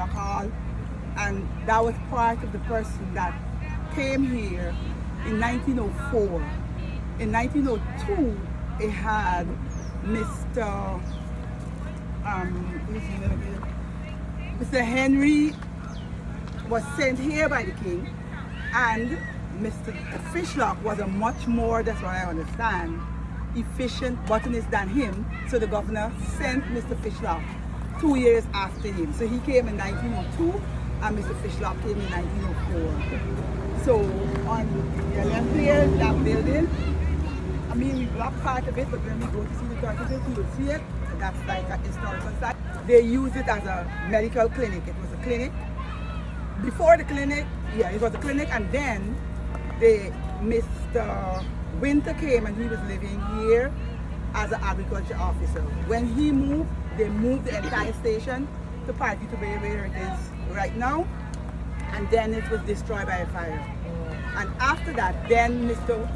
Rock Hall, and that was part of the person that came here in 1904. In 1902, it had Mr. Mr. Henry was sent here by the king, and Mr. Fishlock was a much more, that's what I understand, efficient botanist than him, so the governor sent Mr. Fishlock 2 years after him. So he came in 1902 and Mr. Fishlock came in 1904. So on the left here, that building, I mean, we blocked part of it, but when we go to see the part of it, you will see it. That's like a historical site. They use it as a medical clinic. It was a clinic. Before the clinic, yeah, it was a clinic, and then Mr. Winter came and he was living here as an agriculture officer. When he moved, they moved the entire station to Party to Bay where it is right now, and then it was destroyed by a fire. And after that, then Mr.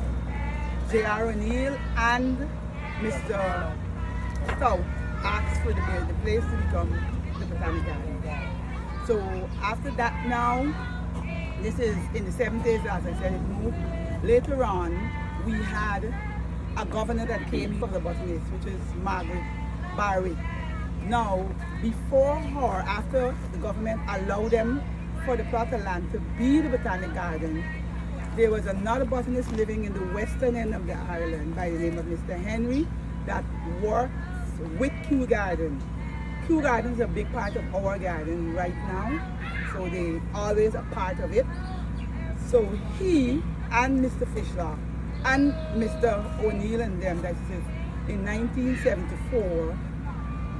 J.R. O'Neill and Mr. Stout asked for the place to become the Botanic Garden. So after that now, this is in the 70s, as I said, it moved. Later on, we had a governor that came from the botanist, which is Margaret Barry. Now, before her, after the government allowed them for the plot of land to be the Botanic Garden, there was another botanist living in the western end of the island by the name of Mr. Henry that works with Kew Garden. Kew Garden is a big part of our garden right now, so they always a part of it. So he and Mr. Fishlock and Mr. O'Neill and them, that is in 1974,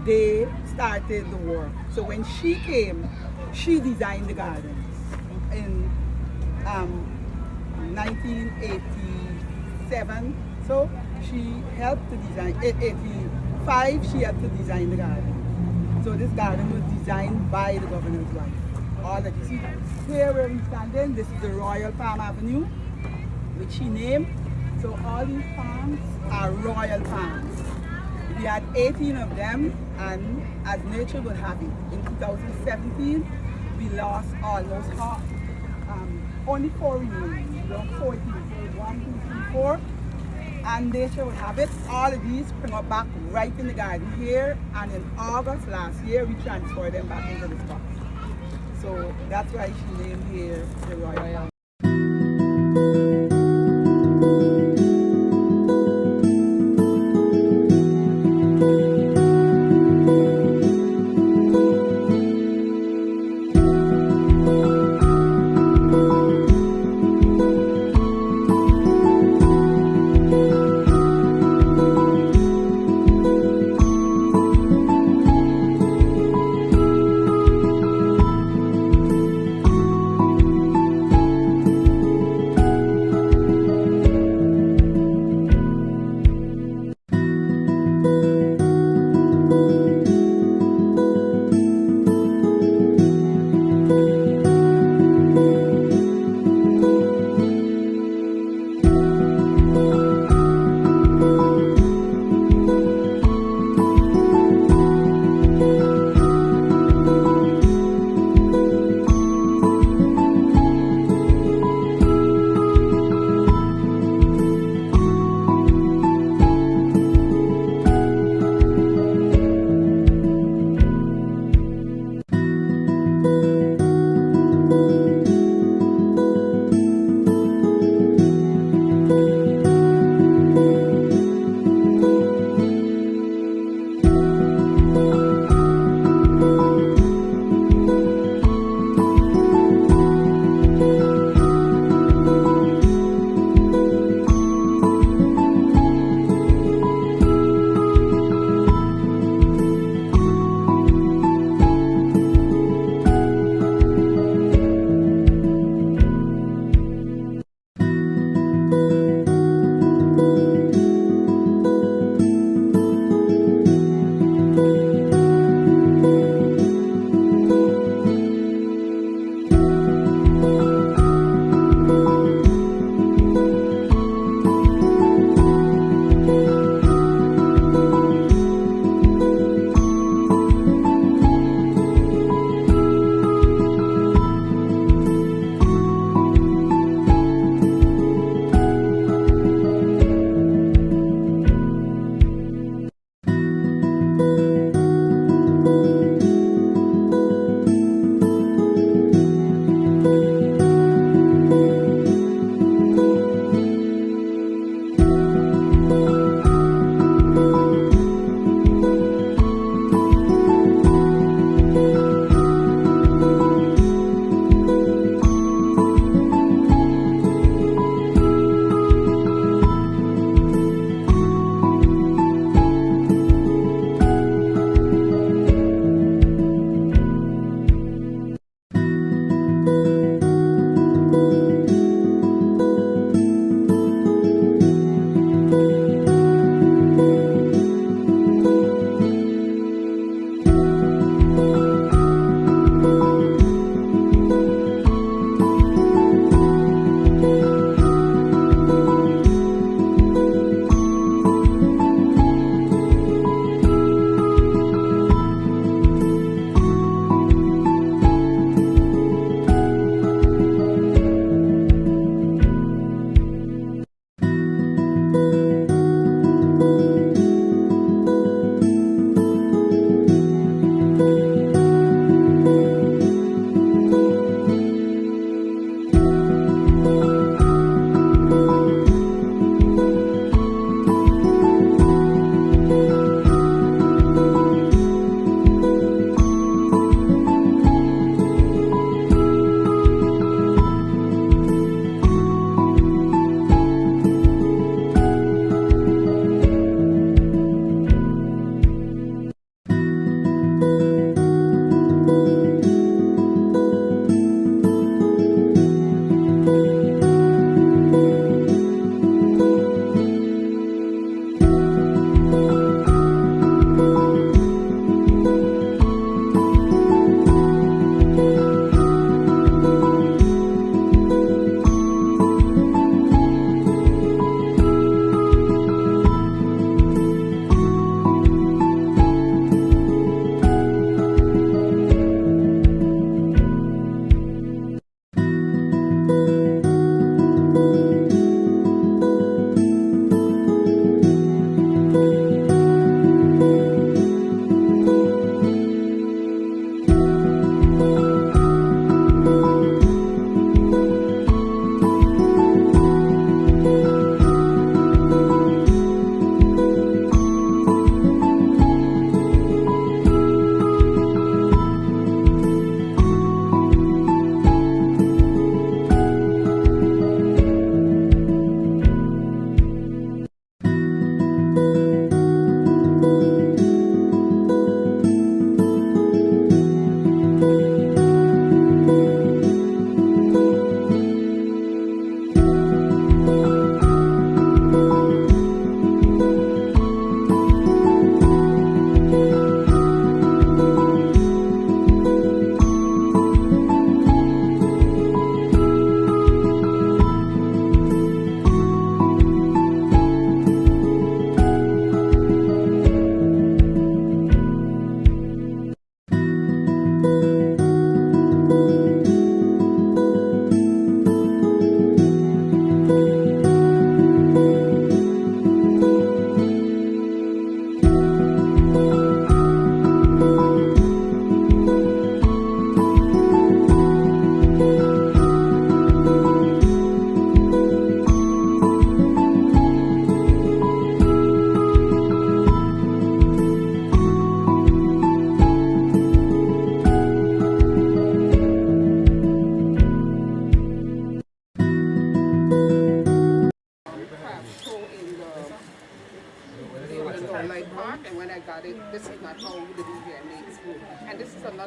they started the work. So when she came, she designed the gardens. In 1987, so she helped to design, 85, she helped to design the garden. So this garden was designed by the governor's wife. All that you see here where we standing, this is the Royal Palm Avenue, which she named. So all these palms are royal palms. We had 18 of them, and as nature would have it, in 2017, we lost almost half. Only 4 remain, 14, so 1, 2, 3, 4. And nature would have it. All of these bring up back right in the garden here, and in August last year, we transferred them back into the spot. So that's why she named here the Royal.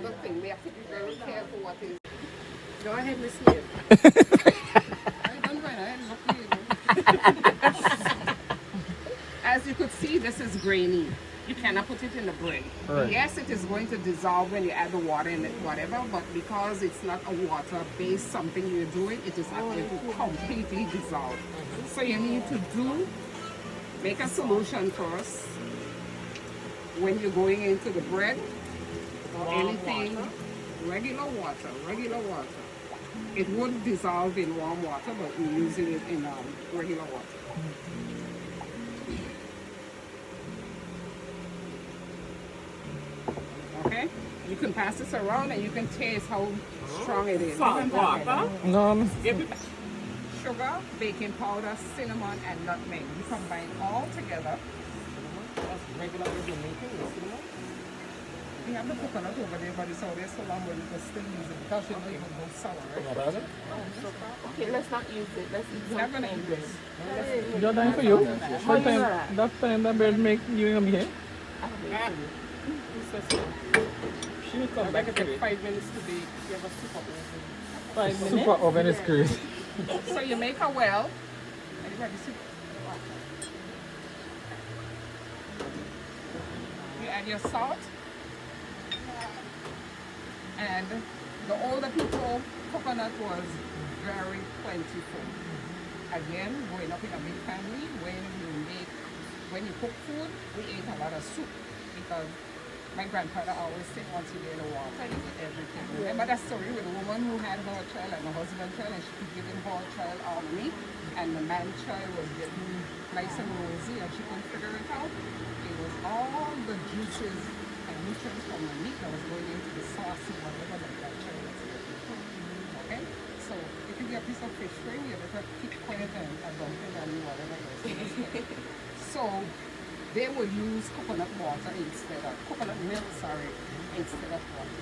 another thing. We have to be very careful what is. Go ahead, Miss Smith. I don't go ahead. As you could see, this is grainy. You cannot put it in the bread. Right. Yes, it is going to dissolve when you add the water in it, whatever, but because it's not a water-based something you're doing, it is not going to completely dissolve. So you need to make a solution first when you're going into the bread or anything. Regular water. It would dissolve in warm water, but we're using it in regular water. Okay? You can pass this around and you can taste how strong it is. No. Sugar, baking powder, cinnamon, and nutmeg. You combine all together. That's regular way you're making the cinnamon? We have the coconut over there, but it's out there so long where we can still use it because it will go sour, right? Okay, let's not use it. Let's eat We're not going to eat this. You're done for you? That time that bird make you gonna be here? She will come back It to takes it. 5 minutes to bake. You have a super oven. 5 minutes? Super oven is crazy. So you make a well. Everybody see? You add your salt. And the older people, coconut was very plentiful. Again, growing up in a big family, when you cook food, we ate a lot of soup because my grandfather always said once you get the water, you get everything. Remember that story with the woman who had her child and her husband child, and she could give her child all the meat, and the man child was getting nice and rosy, and she couldn't figure it out. It was all the juices and nutrients from the meat that was going into the sauce or whatever that child was getting. Okay? So if you get a piece of fish fry, you better keep quiet and dump it and whatever else. So they would use coconut water instead of coconut milk, instead of water.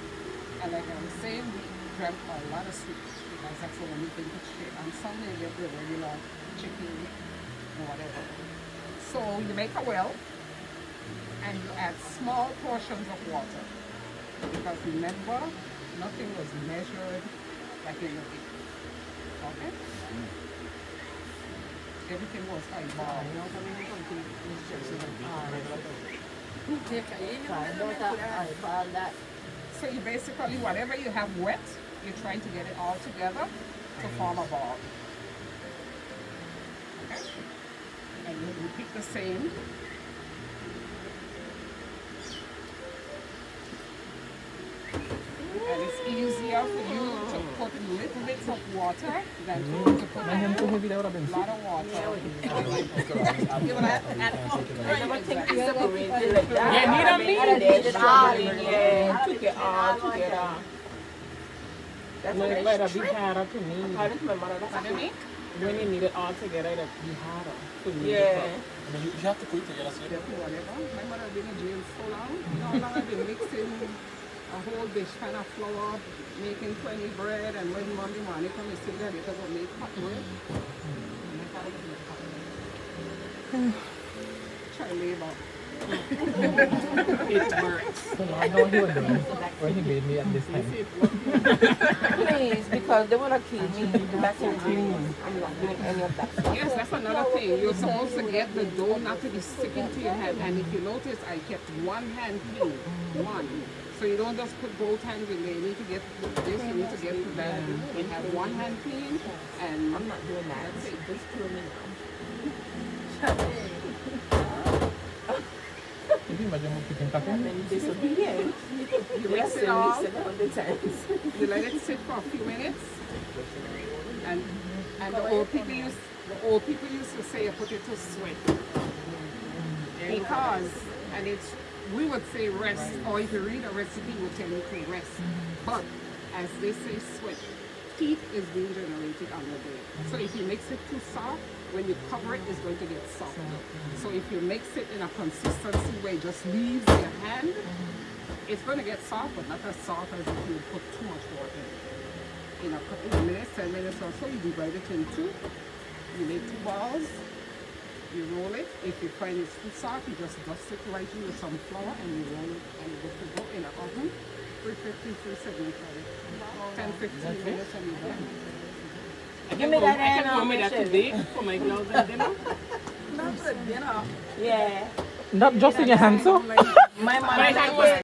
And like I was saying, we drank a lot of soup because that's the only thing to shake. And some they get the regular chicken or whatever. So you make a well and you add small portions of water. Because remember, nothing was measured like in the week. Okay? Everything was eyeball. So you basically, whatever you have wet, you're trying to get it all together to form a ball. Okay? And you repeat the same. And it's easier for you to put little bits of water than to put a lot of water. Took it all together. That's Like, very better be strict. harder to me. According to my mother, that's Pardon me? When you need it all together, it'll be harder to me. Yeah. I mean, you have to put it together. So Whatever. My mother been in jail so long. You know how long I've been mixing a whole dish kind of flour, making 20 bread, and when Monday morning come, still there because I make hot bread. Try labor. It works. So now I know what he was doing when he made me at this time. Please, because they want to kill me. That's your dream. I'm not doing any of that stuff. Yes, that's another thing. You're supposed to get the dough not to be sticking to your hand. And if you notice, I kept one hand clean. One. So you don't just put both hands in there. You need to get this, you need to get that. You have one hand clean, and I'm not doing that. that's it. Just kill me now. Can you imagine me picking coffee? I'm disobedient. You mix it all. 700 times. You let it sit for a few minutes, and the old people used to say you put it to sweat because, and it's, we would say rest, or if you read a recipe, it would tell you to rest, but as they say sweat, heat is being generated under there. So if you mix it too soft, when you cover it, it's going to get soft. So if you mix it in a consistency where it just leaves your hand, it's going to get soft, but not as soft as if you put too much water in a couple of minutes, 10 minutes or so. You divide it in two. You make 2 balls. You roll it. If you find it's too soft, you just dust it lightly with some flour and you roll it and you put it in the oven 350, 375. 10, 15 minutes and you're done. Give me that I can hand, go with that today for my gloves and dinner. Not for dinner. Yeah. Not just in your hand, so? My My hand was